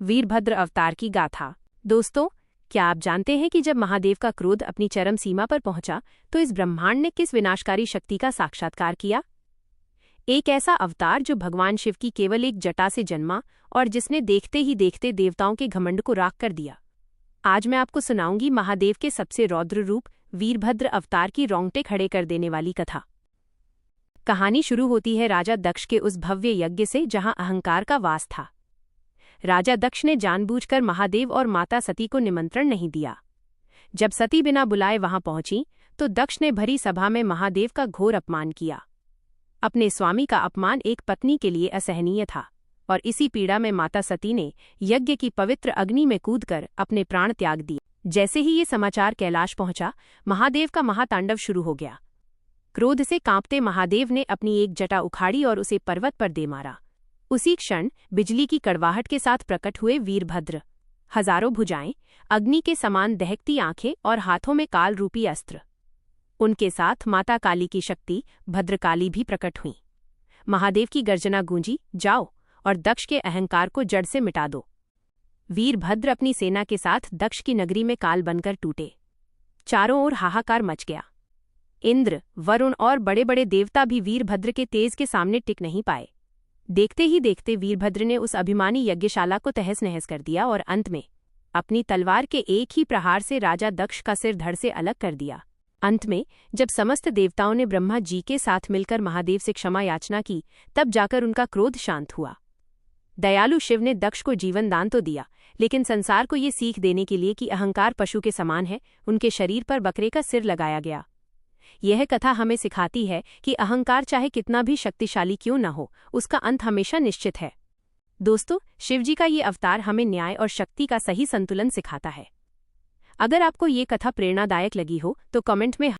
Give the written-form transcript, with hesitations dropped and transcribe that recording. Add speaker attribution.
Speaker 1: वीरभद्र अवतार की गाथा। दोस्तों, क्या आप जानते हैं कि जब महादेव का क्रोध अपनी चरम सीमा पर पहुंचा तो इस ब्रह्मांड ने किस विनाशकारी शक्ति का साक्षात्कार किया? एक ऐसा अवतार जो भगवान शिव की केवल एक जटा से जन्मा और जिसने देखते ही देखते देवताओं के घमंड को राख कर दिया। आज मैं आपको सुनाऊंगी महादेव के सबसे रौद्र रूप वीरभद्र अवतार की रोंगटे खड़े कर देने वाली कथा। कहानी शुरू होती है राजा दक्ष के उस भव्य यज्ञ से जहां अहंकार का वास था। राजा दक्ष ने जानबूझकर महादेव और माता सती को निमंत्रण नहीं दिया। जब सती बिना बुलाए वहां पहुंची तो दक्ष ने भरी सभा में महादेव का घोर अपमान किया। अपने स्वामी का अपमान एक पत्नी के लिए असहनीय था और इसी पीड़ा में माता सती ने यज्ञ की पवित्र अग्नि में कूदकर अपने प्राण त्याग दिए। जैसे ही ये समाचार कैलाश पहुंचा, महादेव का महातांडव शुरू हो गया। क्रोध से कांपते महादेव ने अपनी एक जटा उखाड़ी और उसे पर्वत पर दे मारा। उसी क्षण बिजली की कड़वाहट के साथ प्रकट हुए वीरभद्र। हजारों भुजाएं, अग्नि के समान दहकती आंखें और हाथों में काल रूपी अस्त्र। उनके साथ माता काली की शक्ति भद्रकाली भी प्रकट हुई। महादेव की गर्जना गूंजी, जाओ और दक्ष के अहंकार को जड़ से मिटा दो। वीरभद्र अपनी सेना के साथ दक्ष की नगरी में काल बनकर टूटे। चारों ओर हाहाकार मच गया। इंद्र, वरुण और बड़े बड़े देवता भी वीरभद्र के तेज के सामने टिक नहीं पाए। देखते ही देखते वीरभद्र ने उस अभिमानी यज्ञशाला को तहस नहस कर दिया और अंत में अपनी तलवार के एक ही प्रहार से राजा दक्ष का सिर धड़ से अलग कर दिया। अंत में जब समस्त देवताओं ने ब्रह्मा जी के साथ मिलकर महादेव से क्षमा याचना की, तब जाकर उनका क्रोध शांत हुआ। दयालु शिव ने दक्ष को जीवन दान तो दिया, लेकिन संसार को ये सीख देने के लिए कि अहंकार पशु के समान है, उनके शरीर पर बकरे का सिर लगाया गया। यह कथा हमें सिखाती है कि अहंकार चाहे कितना भी शक्तिशाली क्यों न हो, उसका अंत हमेशा निश्चित है। दोस्तों, शिवजी का ये अवतार हमें न्याय और शक्ति का सही संतुलन सिखाता है। अगर आपको ये कथा प्रेरणादायक लगी हो तो कमेंट में